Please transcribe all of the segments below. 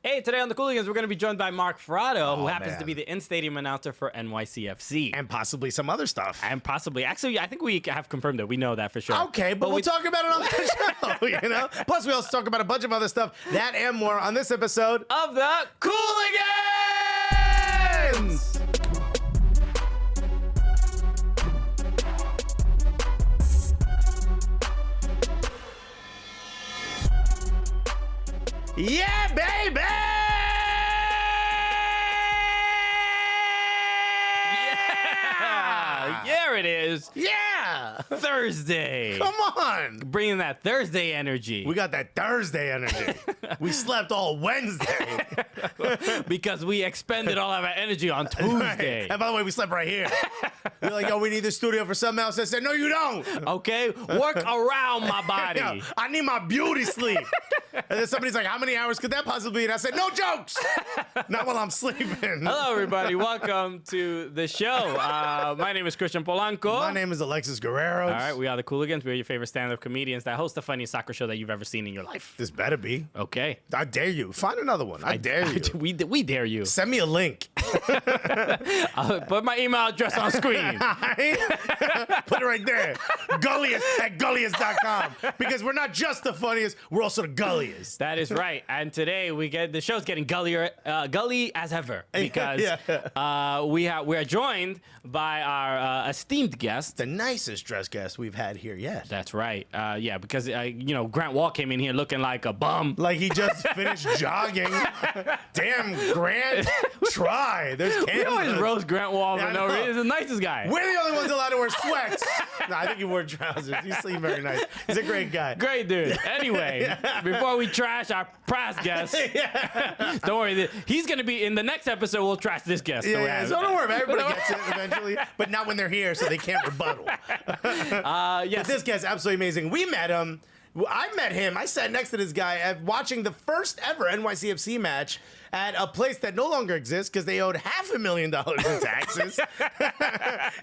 Hey, today on the Cooligans, we're going to be joined by Mark Fratto, who happens to be the in-stadium announcer for NYCFC. And possibly some other stuff. Actually, I think we have confirmed it. We know that for sure. Okay, but we'll talk about it on the show, you know? Plus, we also talk about a bunch of other stuff. That and more on this episode of the Cooligans! Yeah, baby! Yeah! There it is. Yeah! Thursday. Come on! Bringing that Thursday energy. We got that Thursday energy. We slept all Wednesday. Because we expended all of our energy on Tuesday. Right. And by the way, we slept right here. We're like, yo, we need the studio for something else. I said, no, you don't. Okay? Work around my body. Yo, I need my beauty sleep. And then somebody's like, how many hours could that possibly be? And I said, no jokes. Not while I'm sleeping. Hello, everybody. Welcome to the show. My name is Christian Polanco. My name is Alexis Guerrero. All right, we are the Cooligans. We're your favorite stand-up comedians that host the funniest soccer show that you've ever seen in your life. This better be. Okay. I dare you. Find another one. I dare you. We dare you. Send me a link. Put my email address on screen. Put it right there. Gulliest@gulliest.com. Because we're not just the funniest, we're also the gulliest. That is right. And today the show's getting gully as ever because we are joined by our esteemed guest, the nicest dressed guest we've had here yet. That's right. Because Grant Wall came in here looking like a bum, like he just finished jogging. Damn, Grant, try. There's cameras. We always roast Grant Wall for no reason. He's the nicest guy. We're the only ones allowed to wear sweats. No, I think he wore trousers. He seemed very nice. He's a great guy. Great dude. Anyway, before we trash our past guest, don't worry. He's going to be in the next episode. We'll trash this guest. Yeah, so don't worry. Everybody gets it eventually, but not when they're here, so they can't rebuttal. Yes. But this guy's absolutely amazing. We met him. I met him. I sat next to this guy watching the first ever NYCFC match at a place that no longer exists because they owed $500,000 in taxes.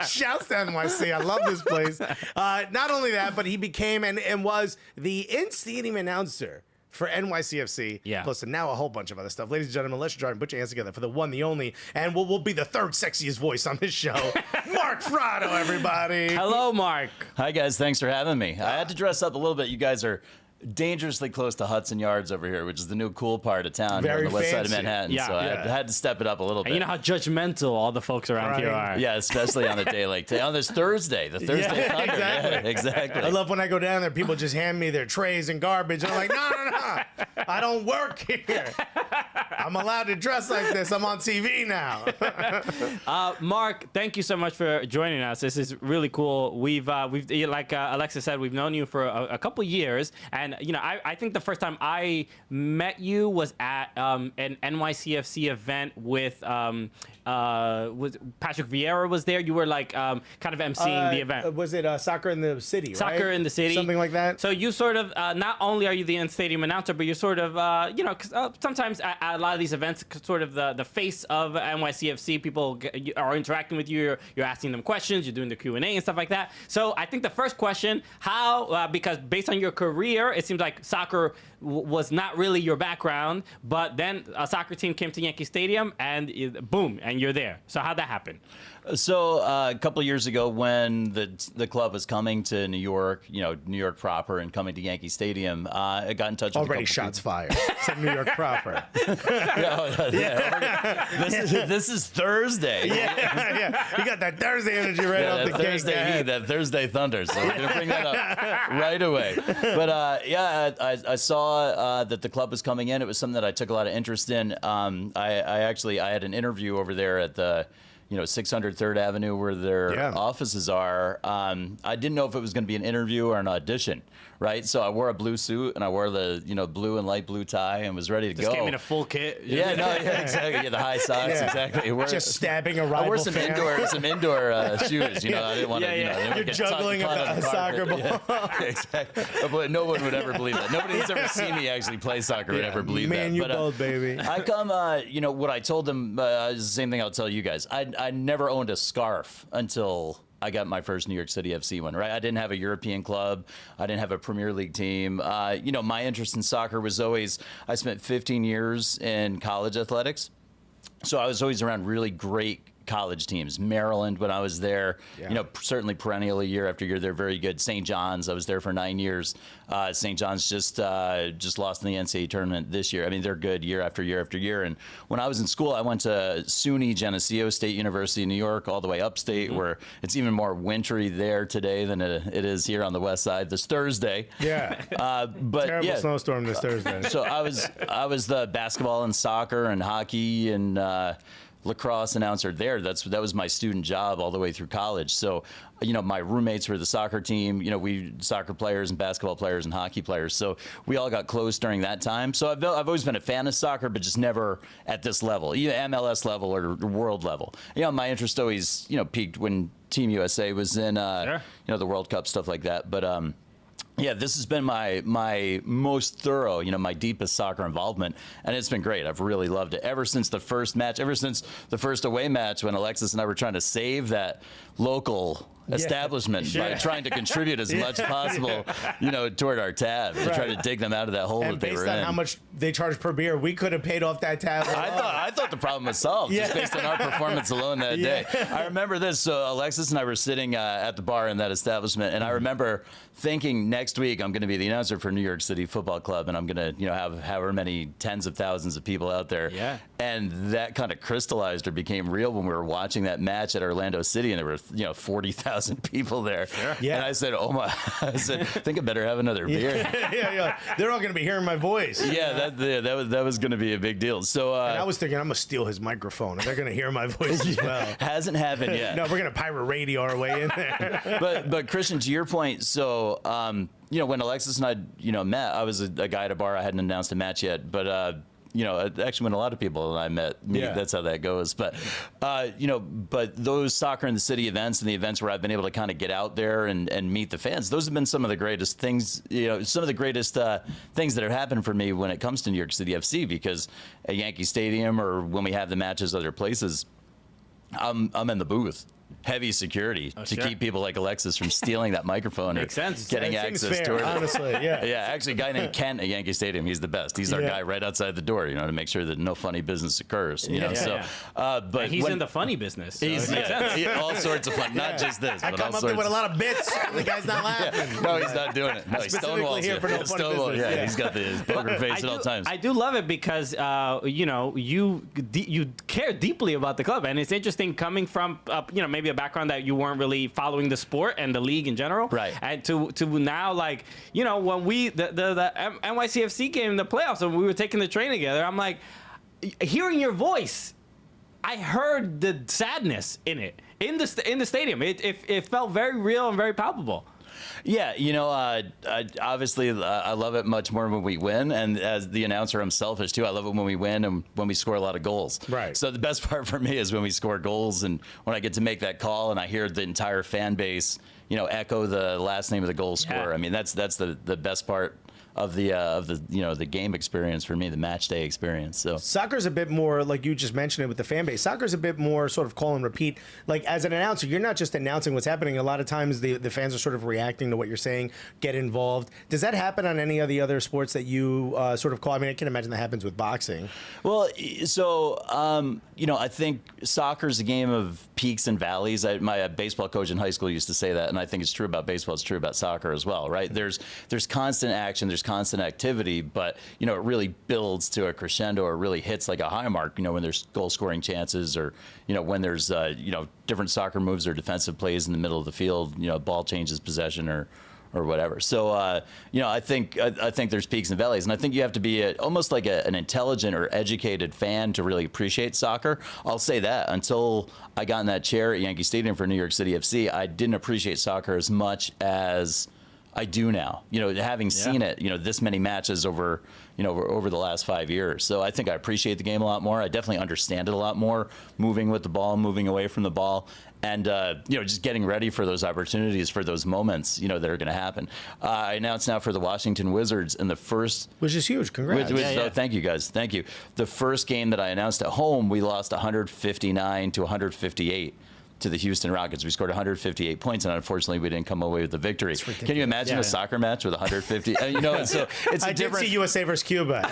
Shouts to NYC. I love this place. Not only that, but he became and was the in-stadium announcer for NYCFC. Yeah. Plus, and now a whole bunch of other stuff. Ladies and gentlemen, let's try and put your hands together for the one, the only, and we'll be the third sexiest voice on this show. Mark Fratto, everybody. Hello, Mark. Hi, guys. Thanks for having me. I had to dress up a little bit. You guys are dangerously close to Hudson Yards over here, which is the new cool part of town here on the west side of Manhattan. Yeah. So I had to step it up a little bit. And you know how judgmental all the folks around here are. Yeah, especially on a day like today. On this Thursday, the Thursday Thunder. Exactly. Yeah, exactly. I love when I go down there, people just hand me their trays and garbage. And I'm like, no. I don't work here. I'm allowed to dress like this. I'm on TV now. Mark, thank you so much for joining us. This is really cool. We've like Alexis said, we've known you for a couple years, and I think the first time I met you was at an NYCFC event with was Patrick Vieira was there. You were like kind of emceeing the event. Was it Soccer in the City? Soccer in the City, something like that. So you sort of not only are you the in-stadium announcer, but you're sort of sometimes at a lot of these events, sort of the face of NYCFC. People are interacting with you. You're asking them questions. You're doing the Q&A and stuff like that. So I think the first question, how because based on your career, it seems like soccer was not really your background, but then a soccer team came to Yankee Stadium and boom, and you're there. So how'd that happen? So a couple of years ago, when the club was coming to New York, New York proper, and coming to Yankee Stadium, I got in touch with already shots fired. Said New York proper. This is Thursday. Yeah. You got that Thursday energy right off the Thursday gate. That Thursday Thunder. So we're gonna bring that up right away. But I saw that the club was coming in. It was something that I took a lot of interest in. I had an interview over there at the 600 3rd Avenue where their offices are. I didn't know if it was going to be an interview or an audition, right? So I wore a blue suit and I wore the blue and light blue tie and was ready to go. Just came in a full kit. Exactly. Yeah, the high socks, exactly. Just stabbing a rival I wore some indoor shoes. I didn't want to. You're juggling a soccer ball. Yeah, exactly. But no one would ever believe that. Nobody who's ever seen me actually play soccer would ever believe that. Man, you both, baby. I come, what I told them is the same thing I'll tell you guys. I never owned a scarf until I got my first New York City FC one, right? I didn't have a European club. I didn't have a Premier League team. My interest in soccer was always, I spent 15 years in college athletics. So I was always around really great college teams. Maryland, when I was there, certainly perennially year after year, they're very good. St. John's, I was there for 9 years. St. John's just lost in the NCAA tournament this year. I mean, they're good year after year after year. And when I was in school, I went to SUNY Geneseo State University in New York, all the way upstate, where it's even more wintry there today than it is here on the west side this Thursday. Yeah. But terrible snowstorm this Thursday. So I was the basketball and soccer and hockey and lacrosse announcer there. That was my student job all the way through college. So, my roommates were the soccer team. We soccer players and basketball players and hockey players. So we all got close during that time. So I've always been a fan of soccer, but just never at this level, either MLS level or world level. My interest always peaked when Team USA was in the World Cup, stuff like that. But yeah, this has been my most thorough, my deepest soccer involvement, and it's been great. I've really loved it ever since the first match, ever since the first away match when Alexis and I were trying to save that local establishment by trying to contribute as much as possible, toward our tab to try to dig them out of that hole that they were in. And based on how much they charge per beer, we could have paid off that tab. I thought the problem was solved just based on our performance alone that day. I remember this. So Alexis and I were sitting at the bar in that establishment, and I remember thinking next week I'm going to be the announcer for New York City Football Club, and I'm going to have however many tens of thousands of people out there. Yeah. And that kind of crystallized or became real when we were watching that match at Orlando City, and there were 40,000 people there. Sure. Yeah. And I said, I think I better have another beer. Yeah. They're all going to be hearing my voice. Yeah, that was going to be a big deal. So and I was thinking I'm going to steal his microphone, and they're going to hear my voice as well. Hasn't happened yet. No, we're going to pirate radio our way in there. But Christian, to your point, so when Alexis and I met, I was a guy at a bar. I hadn't announced a match yet, but actually when a lot of people and I met, that's how that goes. But, but those soccer in the city events and the events where I've been able to kind of get out there and meet the fans, those have been some of the greatest things, some of the greatest things that have happened for me when it comes to New York City FC, because at Yankee Stadium or when we have the matches other places, I'm in the booth. Heavy security to keep people like Alexis from stealing that microphone or getting access to it. Honestly, yeah. Yeah, actually, a guy named Kent at Yankee Stadium, he's the best. He's our guy right outside the door, to make sure that no funny business occurs. But and he's in the funny business. So he's all sorts of fun, not just this. I but come all up there sorts. with a lot of bits. The guy's not laughing. No, he's not doing it. No, he's Specifically here for no funny business. Yeah, he's got the poker face at all times. I do love it because you care deeply about the club, and it's interesting coming from maybe a background that you weren't really following the sport and the league in general, right? And to now, like when we the NYCFC game in the playoffs, and we were taking the train together, I'm like, hearing your voice, I heard the sadness in it in the stadium. It felt very real and very palpable. Yeah, obviously I love it much more when we win, and as the announcer, I'm selfish too. I love it when we win and when we score a lot of goals. Right. So the best part for me is when we score goals and when I get to make that call and I hear the entire fan base, echo the last name of the goal scorer. I mean, that's the best part of the game experience for me, the match day experience. So soccer's a bit more, like you just mentioned it with the fan base, soccer's a bit more sort of call and repeat. Like as an announcer, you're not just announcing what's happening. A lot of times the fans are sort of reacting to what you're saying, get involved. Does that happen on any of the other sports that you sort of call? I mean, I can imagine that happens with boxing. Well, so I think soccer's a game of peaks and valleys. My baseball coach in high school used to say that, and I think it's true about baseball. It's true about soccer as well, right? There's constant action, there's constant activity, but it really builds to a crescendo or really hits like a high mark, when there's goal scoring chances or when there's different soccer moves or defensive plays in the middle of the field, ball changes possession or whatever. So I think there's peaks and valleys, and I think you have to be almost like an intelligent or educated fan to really appreciate soccer. I'll say that until I got in that chair at Yankee Stadium for New York City FC, I didn't appreciate soccer as much as I do now, having seen it, this many matches over the last 5 years. So I think I appreciate the game a lot more. I definitely understand it a lot more, moving with the ball, moving away from the ball, and, just getting ready for those opportunities, for those moments, that are going to happen. I announced now for the Washington Wizards in the first... Which is huge. Congrats. Thank you, guys. Thank you. The first game that I announced at home, we lost 159 to 158. to the Houston Rockets. We scored 158 points, and unfortunately, we didn't come away with the victory. Can you imagine a soccer match with 150? You know, so it's a I different. did see USA versus Cuba.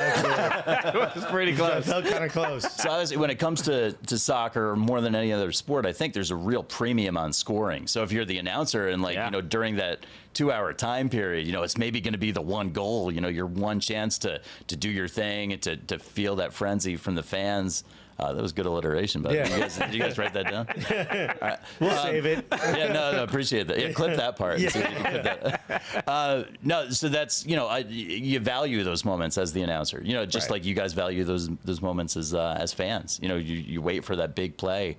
It was pretty close. Felt kind of close. So obviously, when it comes to soccer, more than any other sport, I think there's a real premium on scoring. So if you're the announcer and you know, during that 2-hour time period, you know, it's maybe going to be the one goal, you know, your one chance to do your thing and to feel that frenzy from the fans. That was good alliteration, but did you guys write that down? All right. We'll save it. Yeah, no, appreciate that. Yeah, clip that part. And see if you can clip that. No, so that's, you know, you value those moments as the announcer. You know, just like you guys value those moments as fans. You know, you wait for that big play.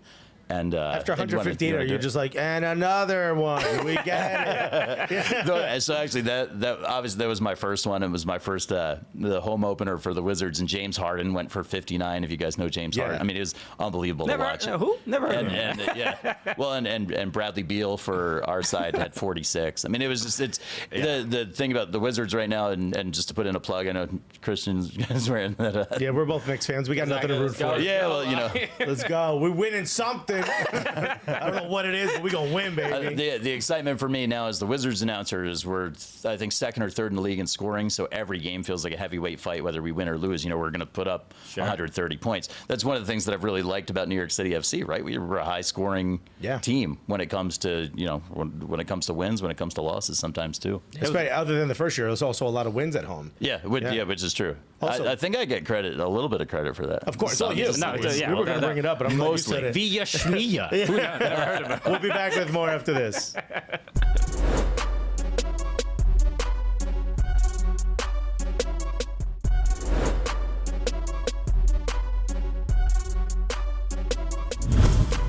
And after 115, are you just like, and another one? We get it. So actually, that obviously that was my first one. It was my first the home opener for the Wizards, and James Harden went for 59. If you guys know James Harden, I mean, it was unbelievable to watch. Who? Never heard of him. Yeah. Well, and Bradley Beal for our side had 46. I mean, it was just the thing about the Wizards right now, and just to put in a plug, I know Christian's wearing that. Yeah, we're both Knicks fans. We got nothing to root for. Yeah, well, you know, let's go. We're winning something. I don't know what it is, but we're going to win, baby. The excitement for me now is the Wizards announcers were, I think, second or third in the league in scoring, so every game feels like a heavyweight fight, whether we win or lose. You know, we're going to put up 130 points. That's one of the things that I've really liked about New York City FC, right? We're a high-scoring team when it comes to, you know, when it comes to wins, when it comes to losses sometimes, too. Especially other than the first year, there's also a lot of wins at home. Yeah, which is true. Also, I think I get credit, a little bit of credit for that. Of course. We were going to bring it up, but I'm mostly. Not Via Shmia. Never heard of him. We'll be back with more after this.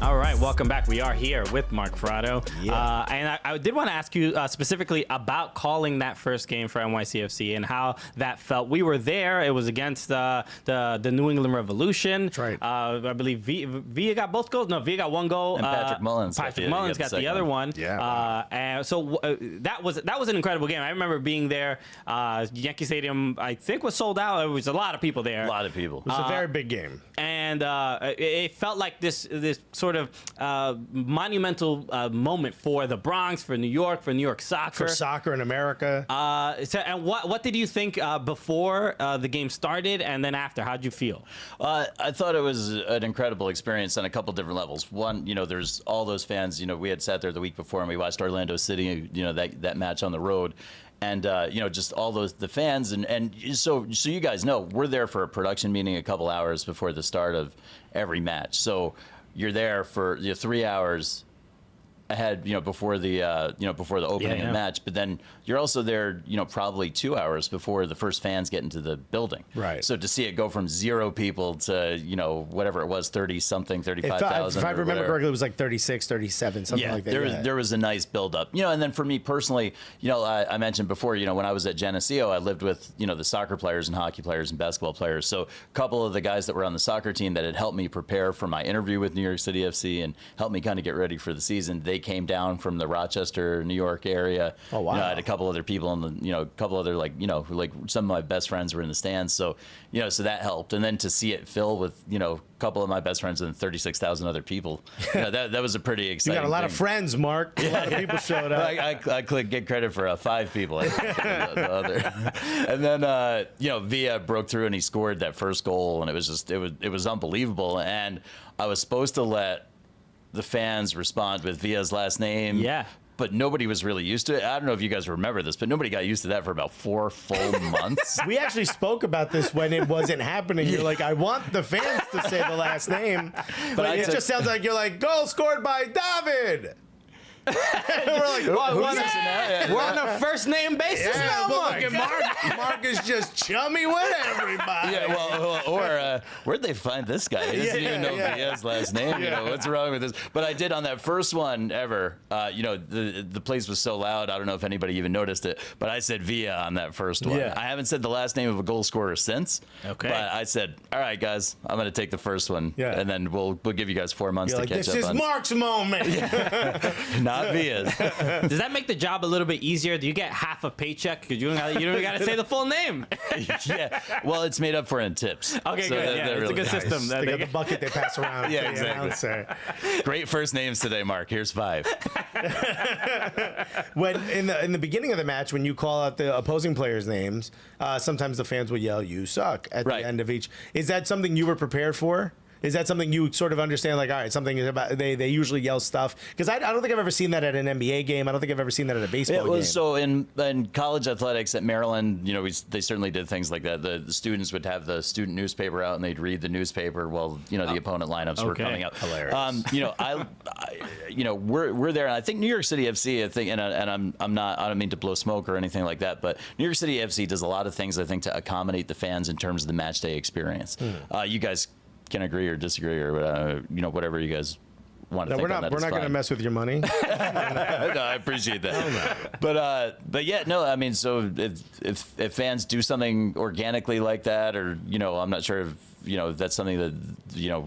All right, welcome back. We are here with Mark Fratto. And I did want to ask you specifically about calling that first game for NYCFC and how that felt. We were there. It was against the New England Revolution. That's right. I believe Villa got both goals. No, Villa got one goal. And Patrick Mullins got the other one. Yeah. And so that was an incredible game. I remember being there. Yankee Stadium, I think, was sold out. There was a lot of people there. A lot of people. It was a very big game. And it felt like this sort of monumental moment for the Bronx, for New York soccer. For soccer in America. And what did you think before the game started, and then after? How'd you feel? I thought it was an incredible experience on a couple different levels. One, you know, there's all those fans. You know, we had sat there the week before and we watched Orlando City, you know, that match on the road. And, you know, just all the fans. And so you guys know, we're there for a production meeting a couple hours before the start of every match. So you're there for 3 hours ahead, you know, before the opening of the match. But then you're also there, you know, probably 2 hours before the first fans get into the building. Right. So to see it go from 0 people to, you know, whatever it was, 30-something, 35,000. If I remember correctly, it was like 36, 37, something like that. There was a nice build-up. You know, and then for me personally, you know, I mentioned before, you know, when I was at Geneseo, I lived with, you know, the soccer players and hockey players and basketball players. So a couple of the guys that were on the soccer team that had helped me prepare for my interview with New York City FC and helped me kind of get ready for the season, they came down from the Rochester, New York area. Oh, wow. You know, I had a couple other people in the, you know, a couple other, like, you know, like some of my best friends were in the stands. So, you know, so that helped. And then to see it fill with, you know, a couple of my best friends and 36,000 other people, you know, that was a pretty exciting You got a lot thing. of friends, Mark. A lot of people showed up. I get credit for 5 people. I think, the other. And then, you know, Villa broke through and he scored that first goal. And it was just, it was unbelievable. And I was supposed to let the fans respond with Villa's last name. Yeah. But nobody was really used to it. I don't know if you guys remember this, but nobody got used to that for about 4 full months. We actually spoke about this when it wasn't happening. You're like, I want the fans to say the last name. But it just sounds like you're like, goal scored by David. We're like, we're on a first name basis now, Mark. Look at Mark is just chummy with everybody. Yeah, well, or where'd they find this guy? He doesn't even know Villa's last name. You know, what's wrong with this? But I did on that first one ever. You know, the place was so loud. I don't know if anybody even noticed it, but I said Villa on that first one. Yeah. I haven't said the last name of a goal scorer since. Okay. But I said, all right, guys, I'm going to take the first one, and then we'll give you guys 4 months to catch this up is on. Mark's moment. Now Obvious. Does that make the job a little bit easier? Do you get half a paycheck because you don't got to say the full name? Yeah. Well, it's made up for in tips. Okay, So good. Yeah, it's a good system. They got the bucket they pass around. Yeah, to the exactly. announcer. Great first names today, Mark. Here's 5. When in the beginning of the match, when you call out the opposing players' names, sometimes the fans will yell "You suck" at Right. the end of each. Is that something you were prepared for? Is that something you sort of understand? Like, all right, something is about they usually yell stuff because I don't think I've ever seen that at an NBA game. I don't think I've ever seen that at a baseball game. So in college athletics at Maryland, they certainly did things like that. The students would have the student newspaper out and they'd read the newspaper while the opponent lineups were coming up. Hilarious. We're there. And I think New York City FC. I think, and I'm not. I don't mean to blow smoke or anything like that, but New York City FC does a lot of things I think to accommodate the fans in terms of the match day experience. You guys can agree or disagree or whatever you guys want to think. We're not going to mess with your money. No, I appreciate that. But yeah, no, I mean, so if fans do something organically like that, or I'm not sure if that's something that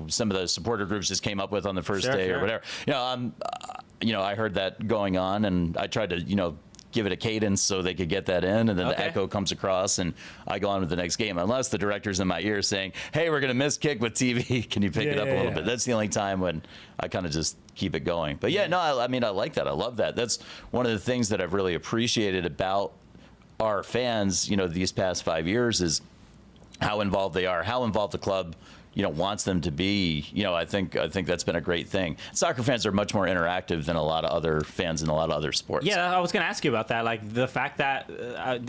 some of the supporter groups just came up with on the first day or whatever. I heard that going on, and I tried to give it a cadence so they could get that in, and then the echo comes across, and I go on with the next game. Unless the director's in my ear saying, "Hey, we're going to miss kick with TV. Can you pick it up a little bit?" That's the only time when I kind of just keep it going. But yeah, no, I mean, I like that. I love that. That's one of the things that I've really appreciated about our fans, these past 5 years is how involved they are, how involved the club wants them to be. I think that's been a great thing. Soccer fans are much more interactive than a lot of other fans in a lot of other sports. Yeah, I was going to ask you about that. Like the fact that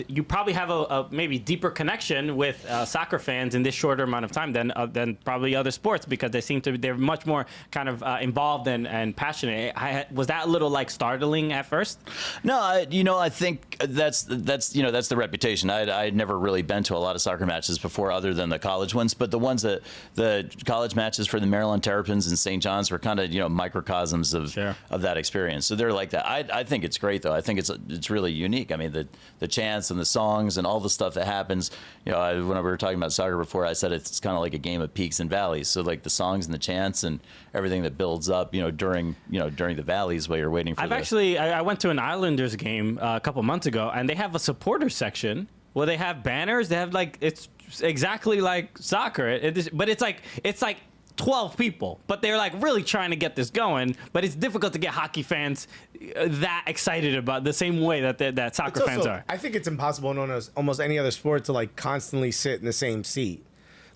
you probably have a maybe deeper connection with soccer fans in this shorter amount of time than probably other sports, because they're much more kind of involved and passionate. Was that a little startling at first? No, I think that's the reputation. I'd never really been to a lot of soccer matches before, other than the college ones, but the ones that the college matches for the Maryland Terrapins and St. John's were kind of microcosms of that experience. So they're like that. I think it's great though. I think it's really unique. I mean the chants and the songs and all the stuff that happens. When we were talking about soccer before, I said it's kind of like a game of peaks and valleys. So like the songs and the chants and everything that builds up, during the valleys while you're waiting for. I went to an Islanders game a couple months ago, and they have a supporter section where they have banners. They have it's exactly like soccer, but it's like 12 people, but they're really trying to get this going. But it's difficult to get hockey fans that excited about the same way that soccer fans are. I think it's impossible in almost any other sport to constantly sit in the same seat.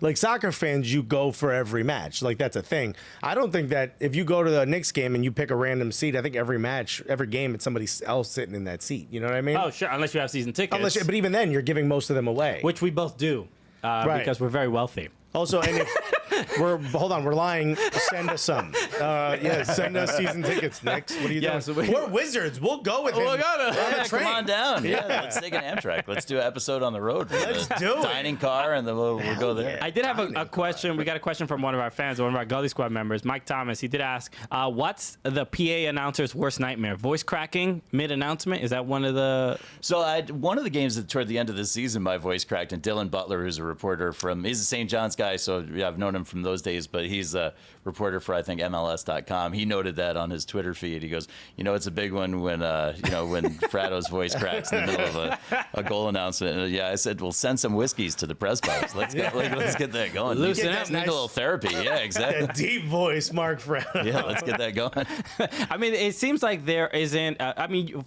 Like soccer fans, you go for every match. That's a thing. I don't think that if you go to the Knicks game and you pick a random seat, I think every game it's somebody else sitting in that seat. You know what I mean? Oh, sure. Unless you have season tickets. But even then, you're giving most of them away. Which we both do, because we're very wealthy. Also, and if we're lying. Send us some. Send us season tickets, Knicks. What are you doing? We're Wizards. We'll go with him. Come on down. Yeah, let's take an Amtrak. Let's do an episode on the road. Let's do it. Dining car, and then we'll go there. I did have a question. We got a question from one of our fans, one of our Gully Squad members, Mike Thomas. He did ask, what's the PA announcer's worst nightmare? Voice cracking mid-announcement? Is that one of the... So one of the games that toward the end of the season, my voice cracked, and Dylan Butler, who's a reporter he's a St. John's guy, so I've known him from those days, but he's a reporter for, I think, MLS.com. He noted that on his Twitter feed. He goes, it's a big one when Fratto's voice cracks in the middle of a goal announcement. And I said, well, send some whiskeys to the press box. Let's get that going. Loosen up. Need a little therapy. Yeah, exactly. That deep voice, Mark Fratto. Yeah, let's get that going. I mean, it seems like there isn't.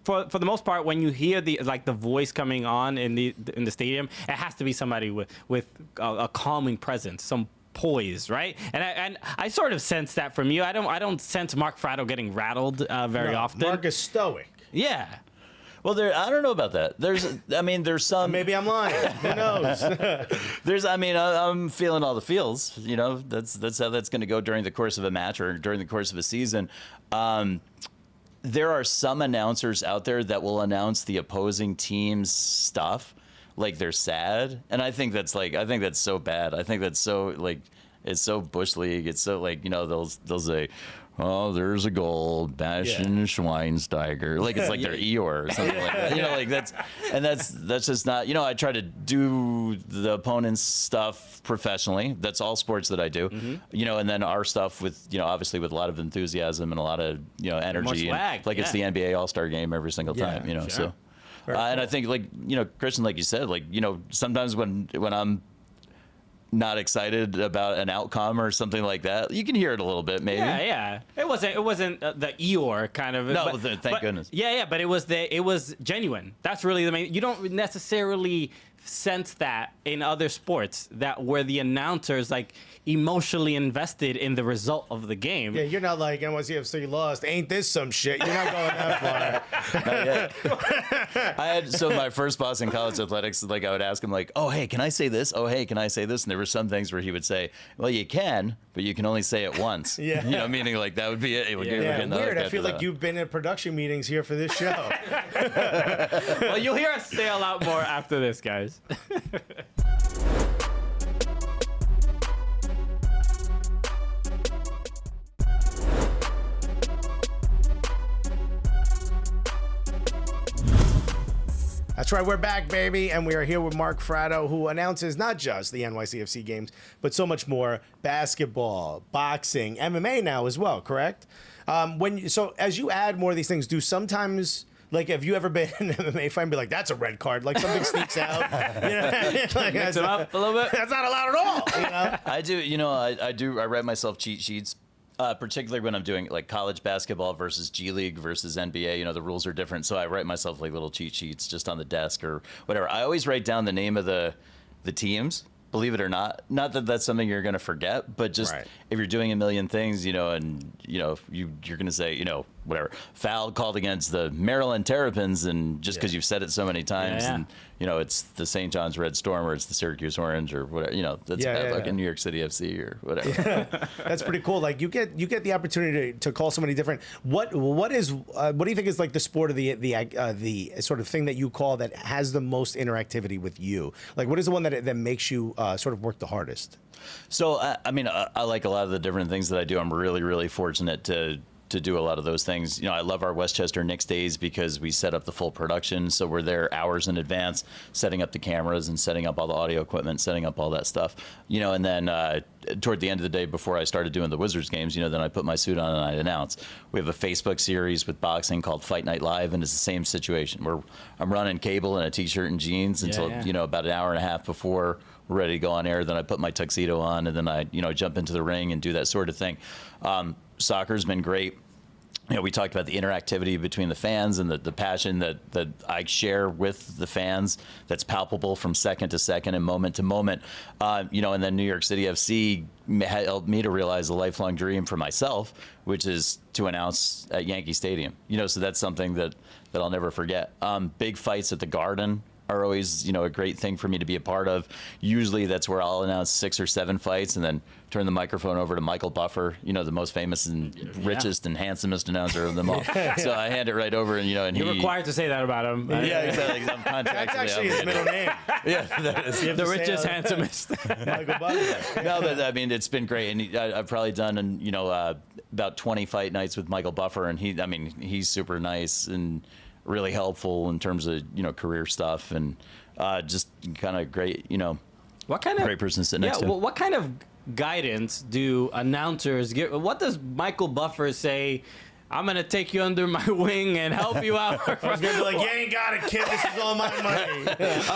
For the most part, when you hear the voice coming on in the stadium, it has to be somebody with a calming presence, some poise, right? And I sort of sense that from you. I don't sense Mark Fratto getting rattled very often. Mark is stoic. Yeah. Well, I don't know about that. There's some. Maybe I'm lying. Who knows? I'm feeling all the feels. That's how that's going to go during the course of a match or during the course of a season. There are some announcers out there that will announce the opposing team's stuff like they're sad, and I think that's so bad. I think that's so It's so bush league. It's so like, they'll say, oh, there's a goal, Bastian Schweinsteiger. Like it's like their Eeyore or something like that. That's just not. I try to do the opponent's stuff professionally. That's all sports that I do. And then our stuff with obviously with a lot of enthusiasm and a lot of energy. Swag, and, it's the NBA All-Star game every single time. Sure. So. And I think Christian, like you said, sometimes when I'm not excited about an outcome or something like that, you can hear it a little bit, maybe. Yeah. It wasn't the Eeyore kind of. No, thank goodness. Yeah, but it was genuine. That's really the main. You don't necessarily sense that in other sports where the announcers emotionally invested in the result of the game. Yeah, you're not like NYCFC lost. Ain't this some shit? You're not going that far. Not yet. So my first boss in college athletics, I would ask him oh, hey, can I say this? Oh, hey, can I say this? And there were some things where he would say, well, you can, but you can only say it once. Yeah. Meaning that would be it. It would weird. I feel like you've been in production meetings here for this show. Well, you'll hear us say a lot more after this, guys. That's right, we're back, baby, and we are here with Mark Fratto, who announces not just the NYCFC games, but so much more: basketball, boxing, MMA now as well. Correct? So as you add more of these things, do sometimes have you ever been in an MMA fight and be like, that's a red card, something sneaks out, Mix it up a little bit. That's not allowed at all. I do. I write myself cheat sheets. Particularly when I'm doing college basketball versus G League versus NBA, the rules are different. So I write myself little cheat sheets just on the desk or whatever. I always write down the name of the teams, believe it or not. Not that that's something you're going to forget, but just if you're doing a million things, and you're going to say, whatever, foul called against the Maryland Terrapins, and just because you've said it so many times, and it's the St. John's Red Storm or it's the Syracuse Orange or whatever, that's in New York City FC or whatever. That's pretty cool. You get the opportunity to call somebody different. What do you think is the sport of the sort of thing that you call that has the most interactivity with you? What is the one that makes you sort of work the hardest? So I like a lot of the different things that I do. I'm really, really fortunate to do a lot of those things. I love our Westchester Knicks days because we set up the full production. So we're there hours in advance, setting up the cameras and setting up all the audio equipment, setting up all that stuff. And then toward the end of the day before I started doing the Wizards games, then I put my suit on and I'd announce. We have a Facebook series with boxing called Fight Night Live, and it's the same situation where I'm running cable in a t-shirt and jeans until, about an hour and a half before we're ready to go on air. Then I put my tuxedo on and then I, jump into the ring and do that sort of thing. Soccer's been great. We talked about the interactivity between the fans and the passion that I share with the fans that's palpable from second to second and moment to moment. And then New York City FC helped me to realize a lifelong dream for myself, which is to announce at Yankee Stadium. So that's something that I'll never forget. Big fights at the Garden are always, a great thing for me to be a part of. Usually that's where I'll announce 6 or 7 fights and then turn the microphone over to Michael Buffer, the most famous and richest and handsomest announcer of them all. So I hand it right over and, and You're required to say that about him. Yeah, exactly. I'm contractually That's actually his middle name. Yeah, that is. The richest, handsomest. Michael Buffer. No, but it's been great. And I've probably done, about 20 fight nights with Michael Buffer, and he's super nice and really helpful in terms of career stuff and just kind of great great person to sit next to. Well, what kind of guidance do announcers give? What does Michael Buffer say? I'm gonna take you under my wing and help you out. I was gonna be like, you ain't got it, kid. This is all my money.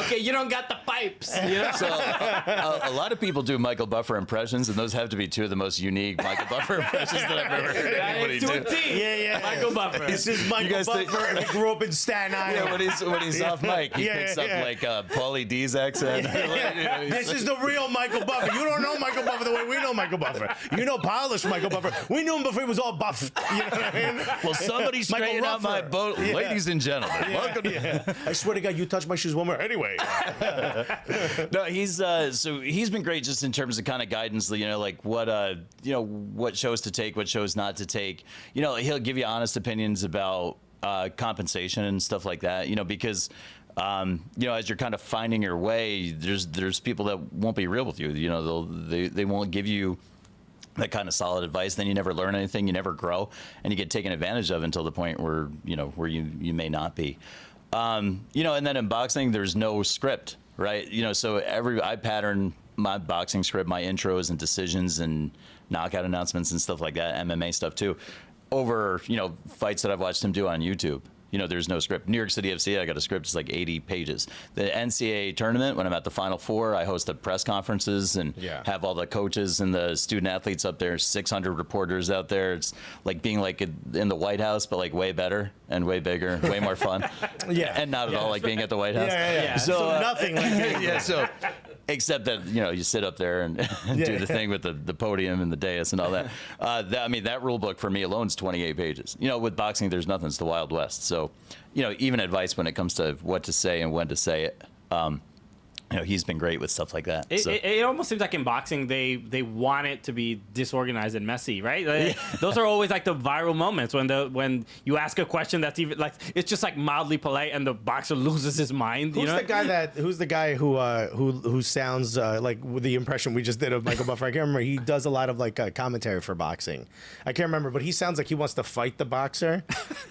Okay, you don't got the pipes. So a lot of people do Michael Buffer impressions, and those have to be 2 of the most unique Michael Buffer impressions that I've ever heard anybody do. Yeah. Michael Buffer. This is Michael Buffer, and he grew up in Staten Island. Yeah, when he's off mic, he picks up Paulie D's accent. This is the real Michael Buffer. You don't know Michael Buffer the way we know Michael Buffer. You know polished Michael Buffer. We knew him before he was all buff. You know what I mean? Well, somebody straighten out my boat. Ladies and gentlemen, welcome to... I swear to God, you touch my shoes one more. Anyway. No, he's been great just in terms of kind of guidance, what shows to take, what shows not to take. He'll give you honest opinions about compensation and stuff like that, because as you're kind of finding your way, there's people that won't be real with you. They won't give you that kind of solid advice. Then you never learn anything, you never grow, and you get taken advantage of until the point where you may not be. And then in boxing, there's no script, right? So I pattern my boxing script, my intros and decisions and knockout announcements and stuff like that, MMA stuff too, over fights that I've watched him do on YouTube. There's no script. New York City FC, I got a script, it's like 80 pages. The NCAA tournament, when I'm at the Final Four, I host the press conferences and have all the coaches and the student athletes up there, 600 reporters out there. It's like being like in the White House, but like way better and way bigger, way more fun. And not at all like being at the White House. So nothing like so except that, you sit up there and do the thing with the podium and the dais and all that. That rule book for me alone is 28 pages. With boxing, there's nothing. It's the Wild West. So, even advice when it comes to what to say and when to say it, he's been great with stuff like that. It almost seems like in boxing, they want it to be disorganized and messy, right? Those are always like the viral moments when you ask a question that's even like it's just like mildly polite and the boxer loses his mind. Who's the guy who sounds like with the impression we just did of Michael Buffer? I can't remember. He does a lot of like commentary for boxing. I can't remember, but he sounds like he wants to fight the boxer.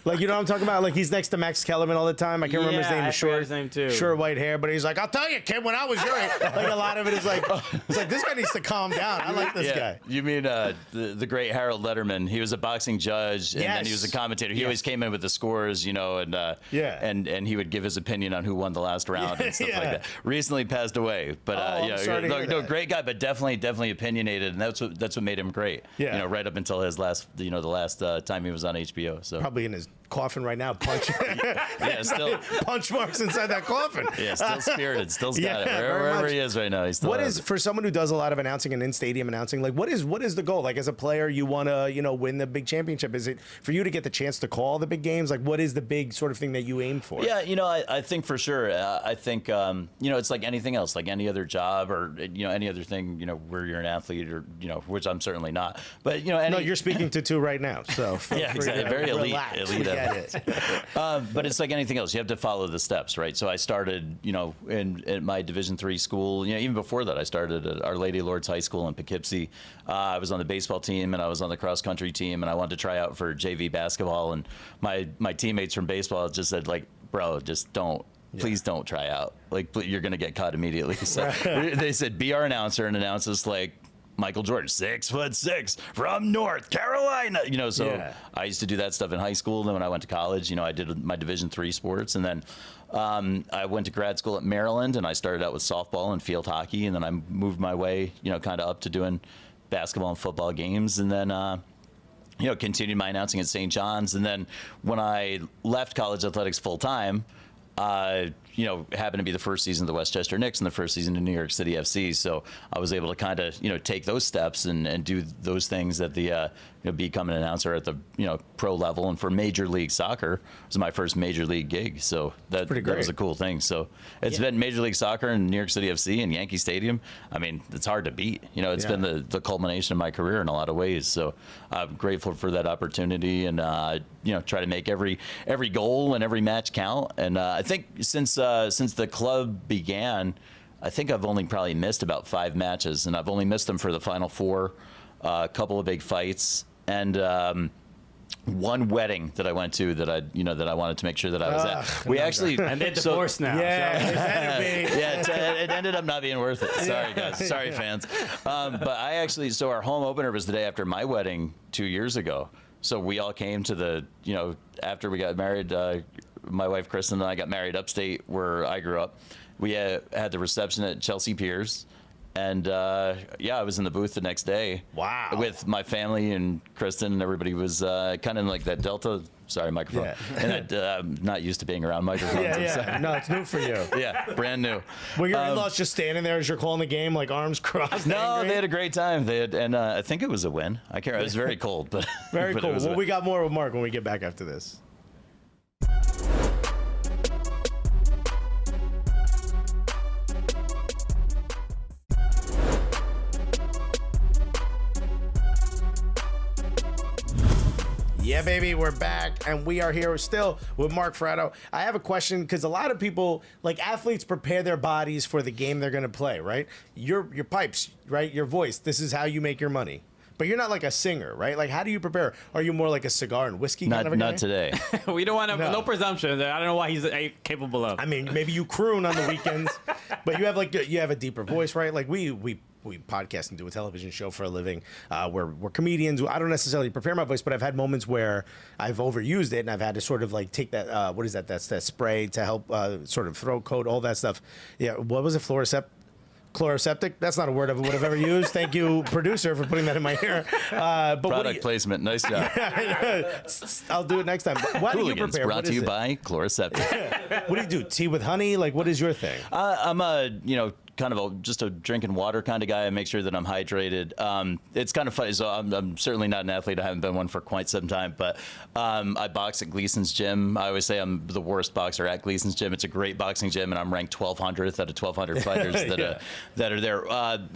Like, you know what I'm talking about? Like he's next to Max Kellerman all the time. I can't remember his name. I forget his name too. Short white hair, but he's like, I'll tell you, kid. When I was your age, like a lot of it is like, it's like this guy needs to calm down. I like this guy. You mean the great Harold Letterman? He was a boxing judge, and then he was a commentator. He always came in with the scores, and he would give his opinion on who won the last round and stuff like that. Recently passed away, but great guy, but definitely opinionated, and that's what made him great. Right up until his last, the last time he was on HBO. So probably in his coffin right now, still punch marks inside that coffin. Still spirited, still's got it. Wherever he is right now, he's still. What is for someone who does a lot of announcing and in-stadium announcing? Like, what is the goal? Like, as a player, you want to win the big championship. Is it for you to get the chance to call the big games? Like, what is the big sort of thing that you aim for? Yeah, I think for sure. I think it's like anything else, like any other job or any other thing. Where you're an athlete or which I'm certainly not. But no, you're speaking to two right now. So exactly, very elite. But it's like anything else. You have to follow the steps, right? So I started, in my Division III school. Even before that, I started at Our Lady Lourdes High School in Poughkeepsie. I was on the baseball team and I was on the cross country team, and I wanted to try out for JV basketball. And my teammates from baseball just said, like, bro, just don't. Please don't try out. Like, you're gonna get caught immediately. So they said, be our announcer and announce us like Michael Jordan, 6'6" from North Carolina. I used to do that stuff in high school. Then when I went to college, I did my Division III sports, and then I went to grad school at Maryland, and I started out with softball and field hockey, and then I moved my way, kind of up to doing basketball and football games, and then continued my announcing at St. John's, and then when I left college athletics full time. Happened to be the first season of the Westchester Knicks and the first season of New York City FC. So I was able to kind of, take those steps and do those things that the, become an announcer at the, pro level. And for Major League Soccer, it was my first Major League gig. So that was a cool thing. So it's been Major League Soccer and New York City FC and Yankee Stadium. I mean, it's hard to beat. It's been the culmination of my career in a lot of ways. So I'm grateful for that opportunity and, try to make every goal and every match count. And I think since the club began, I think I've only probably missed about 5 matches, and I've only missed them for the Final Four, a couple of big fights, and one wedding that I went to that I wanted to make sure that I was at. We actually and they're divorced now. It ended up not being worth it. Sorry guys, sorry fans. But I actually, so our home opener was the day after my wedding 2 years ago. So we all came to the, after we got married. My wife Kristen and I got married upstate where I grew up. We had the reception at Chelsea Piers, and I was in the booth the next day. Wow! With my family and Kristen, and everybody was kind of in like that Delta. Sorry, microphone. And I'm not used to being around microphones. No, it's new for you. Brand new. Were your in-laws just standing there as you're calling the game, like arms crossed? No, angry? They had a great time. And I think it was a win. I can't remember. It was very cold, but very but cool. Well, we got more with Mark when we get back after this. Yeah, baby, we're back, and we are here still with Mark Fratto. I have a question, because a lot of people, like athletes, prepare their bodies for the game they're going to play, right? Your pipes, right? Your voice, this is how you make your money. But you're not like a singer, right? Like, how do you prepare? Are you more like a cigar and whiskey kind of a guy? Not today. We don't want to, no presumption. I don't know what he's capable of. I mean, maybe you croon on the weekends, but you have a deeper voice, right? Like we podcast and do a television show for a living. We're comedians. I don't necessarily prepare my voice, but I've had moments where I've overused it and I've had to sort of like take that, what is that? That's that spray to help sort of throat coat, all that stuff. Yeah, what was it? Chloroseptic? That's not a word I would have ever used. Thank you, producer, for putting that in my ear. But Product placement. Nice job. I'll do it next time. Why do you Cooligans, prepare? brought to you by Chloroseptic. What do you do? Tea with honey? Like, what is your thing? I'm kind of just a drinking water kind of guy. I make sure that I'm hydrated. It's kind of funny. So I'm certainly not an athlete. I haven't been one for quite some time, but I box at Gleason's gym. I always say I'm the worst boxer at Gleason's gym. It's a great boxing gym, and I'm ranked 1,200th out of 1,200 fighters that are there.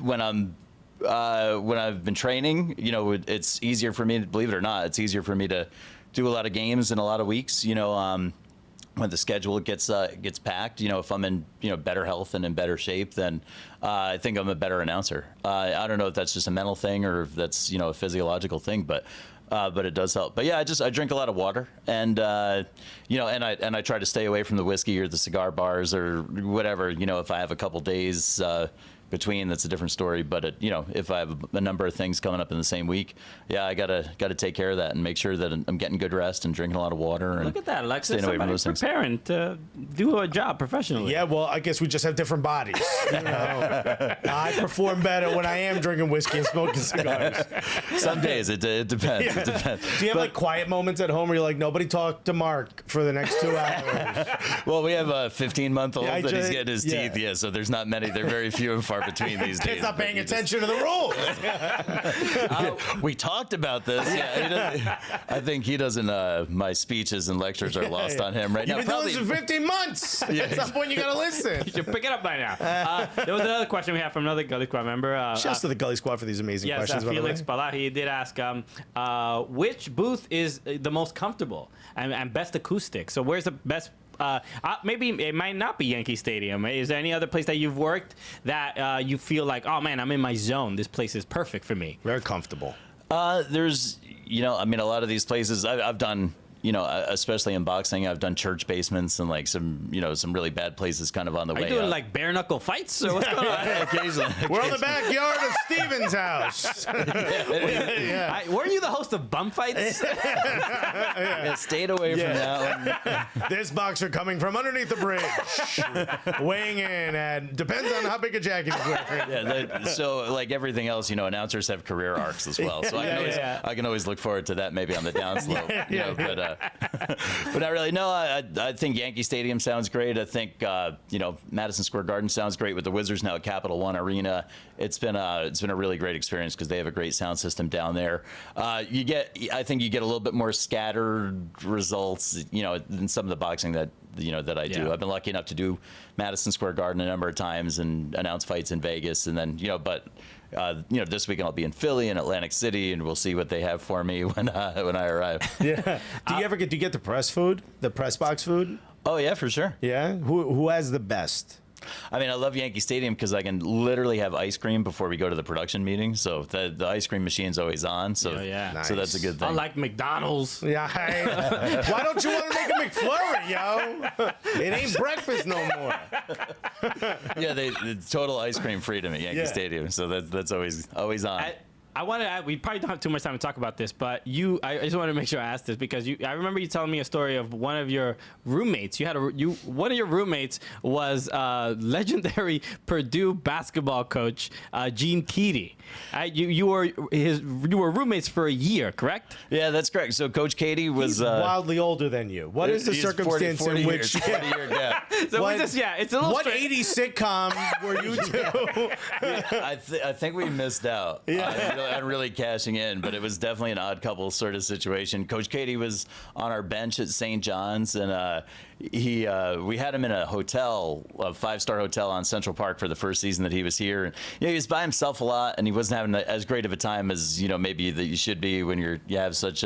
When I've been training, it's easier for me, believe it or not, it's easier for me to do a lot of games in a lot of weeks. When the schedule gets packed, if I'm in better health and in better shape, then I think I'm a better announcer. I don't know if that's just a mental thing or if that's a physiological thing, but it does help. But yeah, I drink a lot of water, and and I try to stay away from the whiskey or the cigar bars or whatever. If I have a couple days between, that's a different story. But if I have a number of things coming up in the same week, yeah, I gotta take care of that and make sure that I'm getting good rest and drinking a lot of water. And look at that, Alexis. staying away from those Somebody's things. preparing to do a job professionally. Yeah, well, I guess we just have different bodies. I perform better when I am drinking whiskey and smoking cigars. Some days it depends. Yeah. It depends. Do you have like quiet moments at home where you're like, nobody talk to Mark for the next 2 hours? Well, we have a 15-month-old Yeah, that he's getting his teeth. Yeah, so there's not many. They're very few and far between these days. Kid's not paying attention to the rules. We talked about this. Yeah, I think he doesn't. My speeches and lectures are lost on him right now. You've been doing this for 15 months. At some point, you got to listen. You should pick it up by now. There was another question we had from another Gully Squad member. Shouts to the Gully Squad for these amazing questions. Felix Palahi did ask, which booth is the most comfortable and best acoustic? So where's the best? Maybe it might not be Yankee Stadium. Is there any other place that you've worked that you feel like, oh man, I'm in my zone. This place is perfect for me. Very comfortable. There's, a lot of these places I've done. Especially in boxing, I've done church basements and like some really bad places kind of on the way. Are you doing up. like bare knuckle fights or what's going on? Occasionally. We're in the backyard of Steven's house. Weren't you the host of bum fights? Yeah, stayed away from that one. This boxer coming from underneath the bridge, weighing in, and depends on how big a jacket he's wearing. Yeah, so like everything else, announcers have career arcs as well. So I can always look forward to that maybe on the downslope. But not really. No, I think Yankee Stadium sounds great. I think Madison Square Garden sounds great with the Wizards now at Capital One Arena. It's been a really great experience because they have a great sound system down there. I think you get a little bit more scattered results, than some of the boxing that I do. I've been lucky enough to do Madison Square Garden a number of times and announce fights in Vegas, and then this weekend I'll be in Philly and Atlantic City, and we'll see what they have for me when I arrive. Yeah. Do you get the press food, the press box food? Oh yeah, for sure. Yeah. Who has the best? I mean, I love Yankee Stadium because I can literally have ice cream before we go to the production meeting. So the ice cream machine's always on. So Nice. so that's a good thing. Unlike McDonald's. Yeah. Why don't you want to make a McFlurry, yo? It ain't breakfast no more. Yeah, it's total ice cream freedom at Yankee Stadium. So that's always on. I want to add, we probably don't have too much time to talk about this, but I just want to make sure I ask this because I remember you telling me a story of one of your roommates. One of your roommates was legendary Purdue basketball coach, Gene Keady. You were roommates for a year, correct? Yeah, that's correct. So Coach Keady was He's wildly older than you. What is the circumstance 40 in which? 40-year gap. So it's a little. What 80s sitcom were you to? I think we missed out. Yeah. really cashing in, but it was definitely an odd couple sort of situation. Coach Katie was on our bench at St. John's, and we had him in a hotel, a 5-star hotel on Central Park for the first season that he was here. And, he was by himself a lot, and he wasn't having as great of a time as maybe that you should be when you have such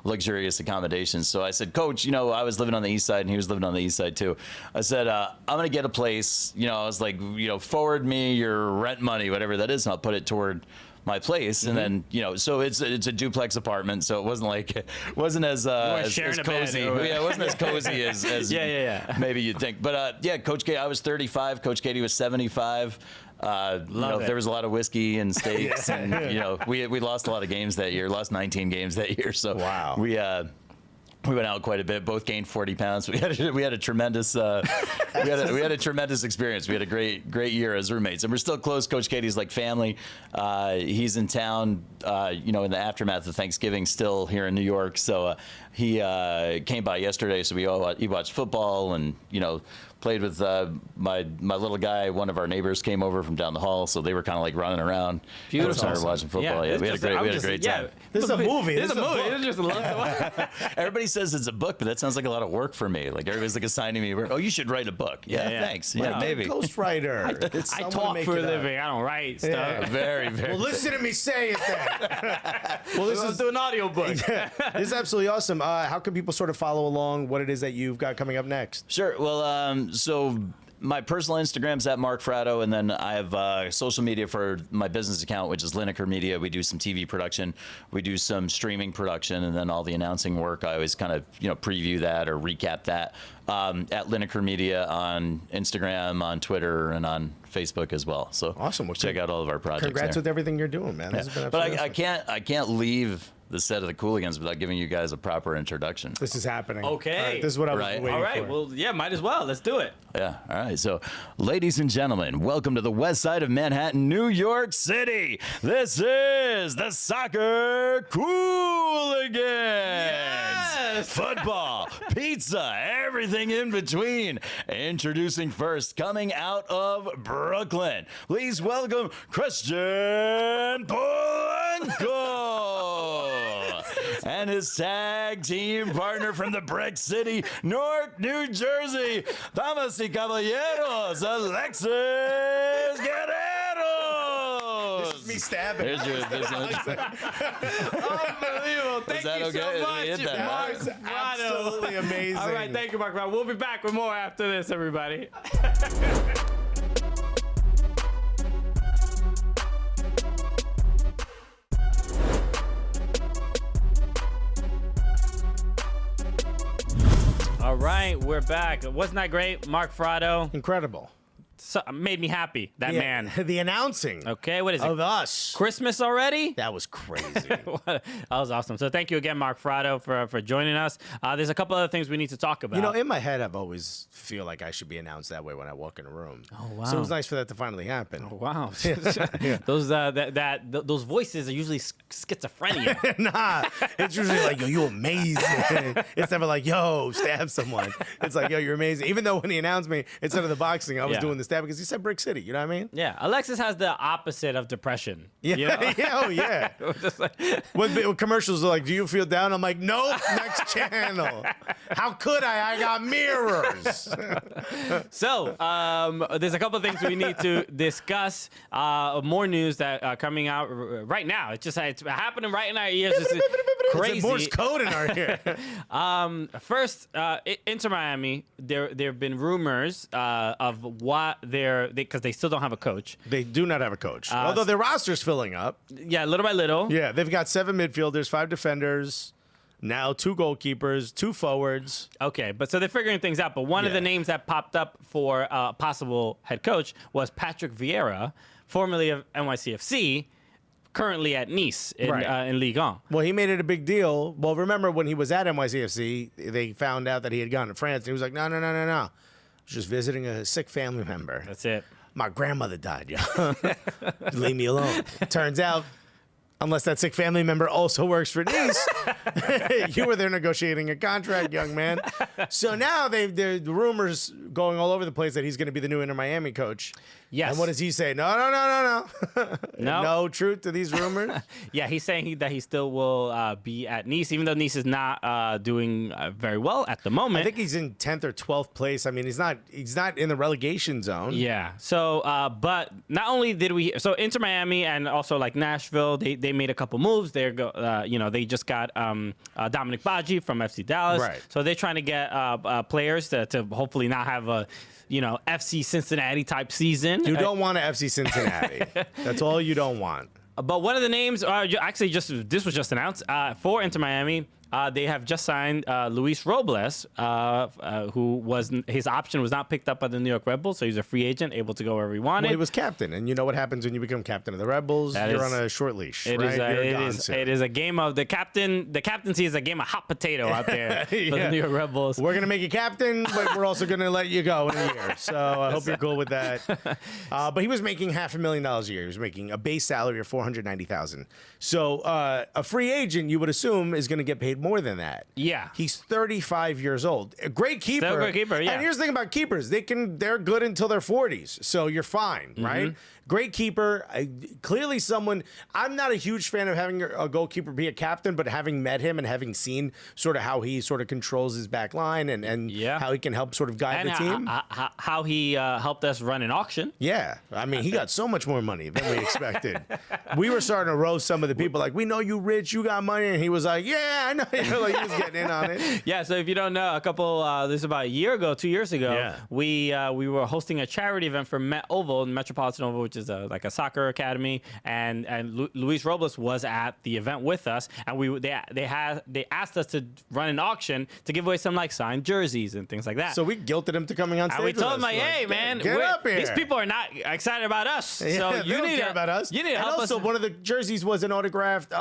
luxurious accommodations. So I said, Coach, I was living on the east side, and he was living on the east side too. I said, I'm going to get a place. I was like, forward me your rent money, whatever that is, and I'll put it toward my place. And then so it's a duplex apartment, so it wasn't as cozy. It wasn't as cozy as maybe you'd think. But Coach Katie, I was 35, Coach Katie was 75. There was a lot of whiskey and steaks, and we lost a lot of games that year, lost 19 games that year. So wow. We went out quite a bit. Both gained 40 pounds. We had a tremendous we had a tremendous experience. We had a great year as roommates, and we're still close. Coach Katie's like family. He's in town, in the aftermath of Thanksgiving, still here in New York. So he came by yesterday. So he watched football and played with my little guy. One of our neighbors came over from down the hall, so they were kind of like running around. Beautiful. Started watching football. Yeah, we had a great time. This is a movie. This is a movie. It's just a Everybody says it's a book, but that sounds like a lot of work for me. Like everybody's like assigning me, oh, you should write a book. Yeah. Thanks. Yeah, maybe. Ghostwriter. I talk for a living. I don't write stuff. Yeah, very. Well, listen to me say it then. Well, let's do an audio book. This is absolutely awesome. How can people sort of follow along what it is that you've got coming up next? Sure. Well, so my personal Instagram's at Mark Fratto, and then I have social media for my business account, which is Lineker Media. We do some TV production, we do some streaming production, and then all the announcing work. I always kind of preview that or recap that at Lineker Media on Instagram, on Twitter, and on Facebook as well. So awesome. Well, check out all of our projects. Congrats there. with everything you're doing, man. This has been but awesome. I can't leave the set of the Cooligans without giving you guys a proper introduction. This is happening. Okay. All right, this is what I was waiting for. All right. Well, yeah, might as well. Let's do it. Yeah. All right. So, ladies and gentlemen, welcome to the west side of Manhattan, New York City. This is the Soccer Cooligans. Yes. Football, pizza, everything in between. Introducing first, coming out of Brooklyn. Please welcome Christian and his tag team partner from the Brick City, Newark, New Jersey, damas y caballeros, Alexis Guerrero. This is me stabbing. There's your Unbelievable. Thank that you okay? so much, Hit that. Mark That was Fratto. absolutely amazing. All right, thank you, Mark Fratto. We'll be back with more after this, everybody. All right, we're back. Wasn't that great, Mark Fratto? Incredible. So, made me happy, that man. The announcing Okay, what is it? of us. Christmas already? That was crazy. That was awesome. So thank you again, Mark Fratto, for joining us. There's a couple other things we need to talk about. In my head, I've always feel like I should be announced that way when I walk in a room. Oh, wow. So it was nice for that to finally happen. Oh, wow. Those voices are usually schizophrenia. Nah, it's usually like, yo, you amazing. It's never like, yo, stab someone. It's like, yo, you're amazing. Even though when he announced me, instead of the boxing, I was doing the stab because he said Brick City. You know what I mean? Yeah. Alexis has the opposite of depression. Yeah. You know? Yeah. Oh, yeah. Just like, When commercials are like, do you feel down? I'm like, nope, next channel. How could I? I got mirrors. so there's a couple of things we need to discuss. More news that are coming out right now. It's happening right in our ears. It's crazy. It's a Morse code in our ear. First, Inter Miami, there have been rumors of what because they still don't have a coach. They do not have a coach. Although their roster's filling up. Yeah, little by little. Yeah, they've got 7 midfielders, 5 defenders, now 2 goalkeepers, 2 forwards. Okay, but so they're figuring things out. But one of the names that popped up for possible head coach was Patrick Vieira, formerly of NYCFC, currently at Nice in Ligue 1. Well, he made it a big deal. Well, remember when he was at NYCFC, they found out that he had gone to France. And he was like, no. I was just visiting a sick family member. That's it. My grandmother died, yo. Leave me alone. Turns out, Unless that sick family member also works for Nice. You were there negotiating a contract, young man. So now the rumors going all over the place that he's going to be the new Inter Miami coach. Yes. And what does he say? No. No truth to these rumors. Yeah, he's saying that he still will be at Nice, even though Nice is not doing very well at the moment. I think he's in 10th or 12th place. I mean, he's not in the relegation zone. Yeah. So, but not only did we, so Inter Miami and also like Nashville, they made a couple moves. They just got Dominic Baggi from FC Dallas. Right. So they're trying to get players to hopefully not have a FC Cincinnati type season. You don't want an FC Cincinnati. That's all you don't want. But one of the names, actually, this was just announced for Inter Miami. They have just signed Luis Robles, his option was not picked up by the New York Red Bulls, so he's a free agent, able to go wherever he wanted. Well, he was captain, and you know what happens when you become captain of the Red Bulls? You're on a short leash. It is a game of the captain. The captaincy is a game of hot potato out there for the New York Red Bulls. We're gonna make you captain, but we're also gonna let you go in a year. So I hope you're cool with that. But he was making $500,000 a year. He was making a base salary of $490,000. So a free agent, you would assume, is gonna get paid more than that. Yeah. He's 35 years old. A great keeper. Still a great keeper, yeah. And here's the thing about keepers. They're good until their 40s. So you're fine, right? Great keeper. Clearly someone, I'm not a huge fan of having a goalkeeper be a captain, but having met him and having seen sort of how he sort of controls his back line and how he can help sort of guide the team. How he helped us run an auction. Yeah. I mean, he got so much more money than we expected. We were starting to roast some of the people like, we know you rich, you got money. And he was like, yeah, I know. Like he was getting in on it. Yeah, so if you don't know, this is about a year ago, 2 years ago, we were hosting a charity event for Met Oval, Metropolitan Oval, which is like a soccer academy, and Luis Robles was at the event with us, and they asked us to run an auction to give away some like signed jerseys and things like that. So we guilted him to coming on stage. And we told him with us. like, hey man, get up here. These people are not excited about us. Yeah, So you need to care about us. You need to and help also, us. one of the jerseys was an autographed.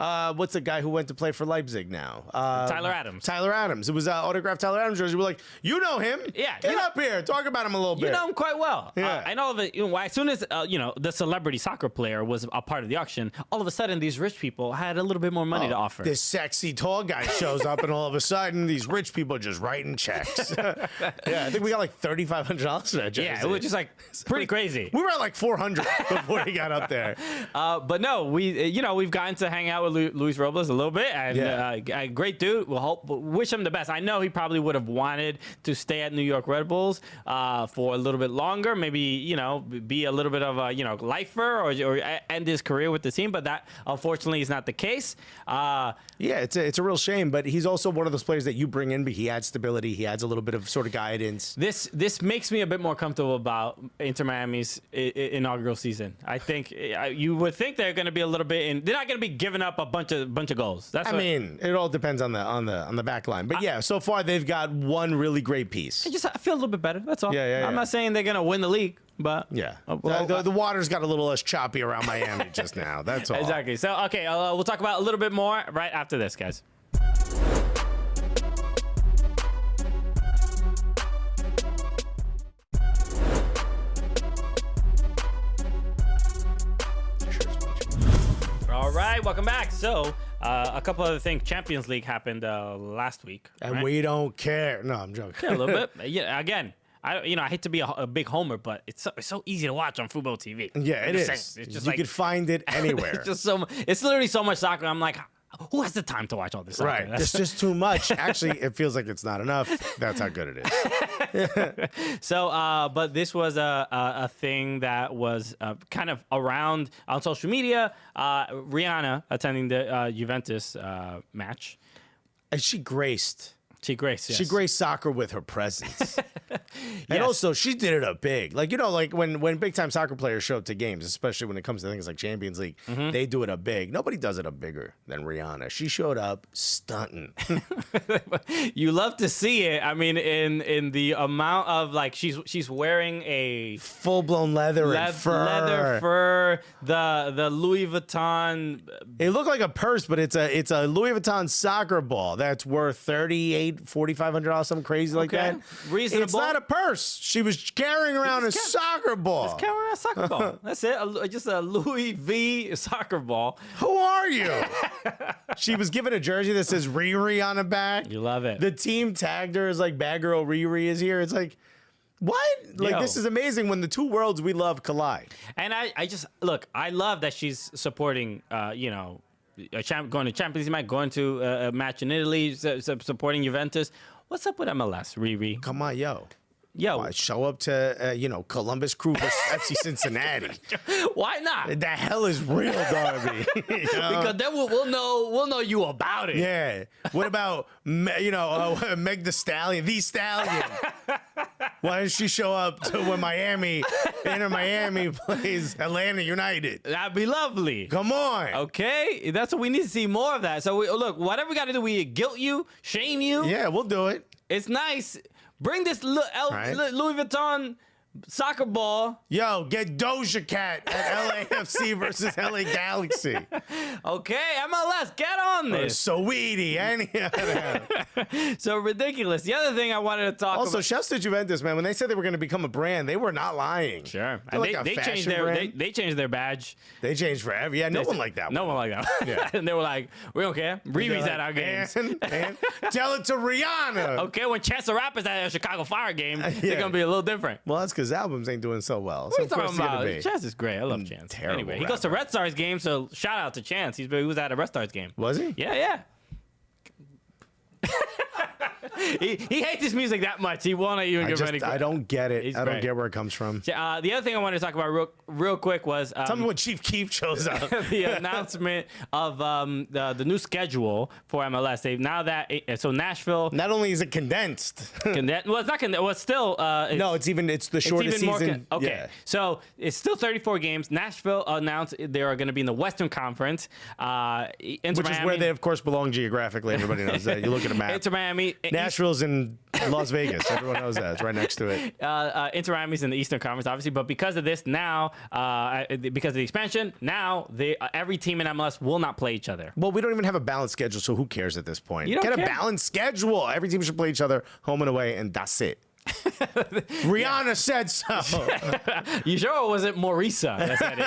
What's the guy who went to play for Leipzig now? Tyler Adams. Tyler Adams. It was autographed Tyler Adams jersey. We're like, you know him. Yeah, Get up here. Talk about him a little bit. You know him quite well. Yeah. And all of it, as soon as, the celebrity soccer player was a part of the auction, all of a sudden these rich people had a little bit more money to offer. This sexy tall guy shows up, and all of a sudden these rich people are just writing checks. Yeah, I think we got like $3,500 for that jersey. Yeah, it was just like pretty crazy. We were at like 400 before he got up there. But no, we've gotten to hang out with Luis Robles a little bit, and a great dude. Wish him the best. I know he probably would have wanted to stay at New York Red Bulls for a little bit longer, maybe be a little bit of a lifer or end his career with the team, but that unfortunately is not the case. Yeah, it's a real shame, but he's also one of those players that you bring in, but he adds stability, he adds a little bit of sort of guidance. This makes me a bit more comfortable about Inter Miami's inaugural season. I think you would think they're going to be a little bit they're not going to be giving up a bunch of goals. I mean, it all depends on the back line. But yeah, so far they've got one really great piece. I feel a little bit better. That's all. Yeah. I'm not saying they're going to win the league, but yeah. The water's got a little less choppy around Miami just now. That's all. Exactly. So, okay, we'll talk about a little bit more right after this, guys. All right, welcome back. So, a couple other things. Champions League happened last week, and we don't care. No, I'm joking. Yeah, a little bit. Yeah, again, I hate to be a big homer, but it's so easy to watch on FuboTV. Yeah, it is. It's just you could find it anywhere. It's literally so much soccer. I'm like, who has the time to watch all this soccer? Right. It's just too much. Actually, it feels like it's not enough. That's how good it is. So, but this was a thing that was kind of around on social media. Rihanna attending the Juventus match. And she graced. She graced, yes. She graced soccer with her presence. And also, she did it up big. Like, like when big-time soccer players show up to games, especially when it comes to things like Champions League, they do it up big. Nobody does it up bigger than Rihanna. She showed up stunting. You love to see it. I mean, in the amount of, like, she's wearing a full-blown leather and fur. The Louis Vuitton. It looked like a purse, but it's a Louis Vuitton soccer ball that's worth $38,000. $4,500, something crazy like Okay. that. Reasonable. It's not a purse. She was carrying around a soccer ball. Carrying around a soccer ball. That's it. Just a Louis V soccer ball. Who are you? She was given a jersey that says Riri on the back. You love it. The team tagged her as like Bad Girl Riri is here. It's like, what? Like, Yo. this is amazing when the two worlds we love collide. And I just look. I love that she's supporting. Going to Champions League match, going to a match in Italy, supporting Juventus. What's up with MLS, Riri? Come on, yo. Yo, Why, show up to, Columbus Crew versus FC Cincinnati. why not? The hell is real, Darby. You know? Because then we'll know you about it. Yeah. What about, Meg the Stallion, the Stallion? Why does she show up to when Inter Miami plays Atlanta United? That'd be lovely. Come on. Okay, that's what we need to see more of that. So look, whatever we got to do, we guilt you, shame you. Yeah, we'll do it. It's nice. Bring this Louis Vuitton soccer ball. Yo, get Doja Cat at LAFC versus LA Galaxy. Okay, MLS, get on Or this. Saweetie, any of them. So ridiculous. The other thing I wanted to talk Also, about. shouts to Juventus, man. When they said they were going to become a brand, they were not lying. Sure. They're like And a they changed fashion their brand. they changed their badge. They changed forever. Yeah, no one like that. No one like that. Yeah. And they were like, we don't care. Riri's They're at our like, games. And tell it to Rihanna. Okay, when Chance the Rapper's at a Chicago Fire game, Yeah. they're gonna be a little different. Well, that's because albums ain't doing so well. What So are you of course talking it's gonna about? be. Chance is great. I love Chance. terrible Anyway, he goes to rapper. Red Stars game, so shout out to Chance. He was at a Red Stars game. Was he? Yeah. he hates his music that much. He won't even give any. I don't get it. He's I don't great. get where it comes from. The other thing I wanted to talk about real quick was Tell me when Chief Keef shows up. the announcement of the new schedule for MLS. So Nashville. Not only is it condensed. Well, it's not condensed. Well, it's still. No, it's the shortest season. Okay, Yeah. so it's still 34 games. Nashville announced they are going to be in the Western Conference. Which is where they, of course, belong geographically. Everybody knows that. You look at a map. Inter Miami. Nashville's in Las Vegas. Everyone knows that. It's right next to it. Inter Miami's in the Eastern Conference, obviously, but because of this now, because of the expansion, now every team in MLS will not play each other. Well, we don't even have a balanced schedule, so who cares at this point? You don't Get care? a balanced schedule. Every team should play each other home and away, and that's it. Rihanna said so. You sure it wasn't Maurisa that said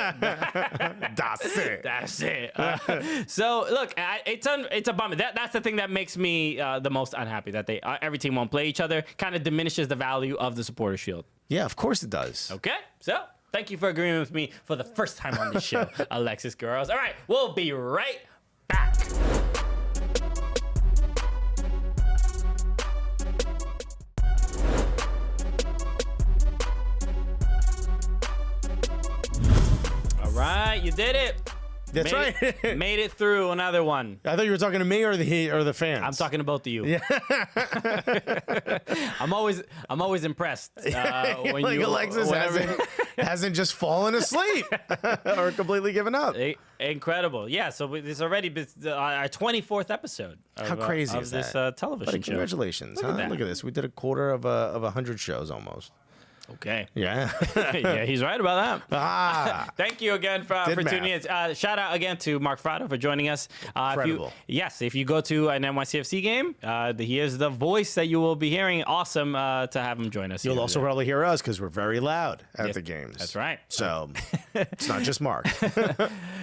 it? That's it. That's it. So look, it's a bummer. That's the thing that makes me the most unhappy, that every team won't play each other. Kind of diminishes the value of the Supporter Shield. Yeah, of course it does. Okay, so thank you for agreeing with me for the first time on the show, Alexis Guerreros. All right, we'll be right back. All right, you did it. That's right. Made it through another one. I thought you were talking to me or the fans. I'm talking to both of you. Yeah. I'm always impressed when like you Alexis hasn't just fallen asleep or completely given up. Incredible. Yeah, so it's already been our 24th episode of, How crazy of is this that? television Buddy, show. congratulations. Look at that. Look at this. We did a quarter of 100 shows almost. Okay. Yeah. Yeah, he's right about that. Ah. Thank you again for tuning in. Shout out again to Mark Fratto for joining us. Incredible. If you go to an NYCFC game, he is the voice that you will be hearing. Awesome to have him join us. You'll here also today. probably hear us because we're very loud at the games. That's right. So it's not just Mark.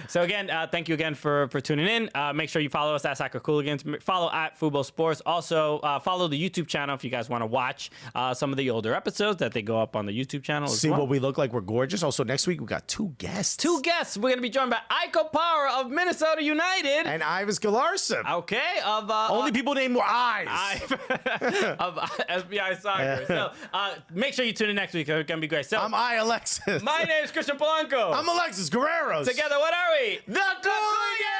So again, thank you again for tuning in. Make sure you follow us at Soccer Cooligans. Follow at Fubo Sports. Also, follow the YouTube channel if you guys want to watch some of the older episodes that they go up on the YouTube channel. See what we look like. We're gorgeous. Also, next week we got two guests. We're going to be joined by Iko Power of Minnesota United. And Ivis Galarsa. Okay. Of Only people named were eyes. of SBI Soccer. So make sure you tune in next week. It's going to be great. So I'm Alexis. my name is Christian Polanco. I'm Alexis Guerreros. Together, what are we? The Cooligans!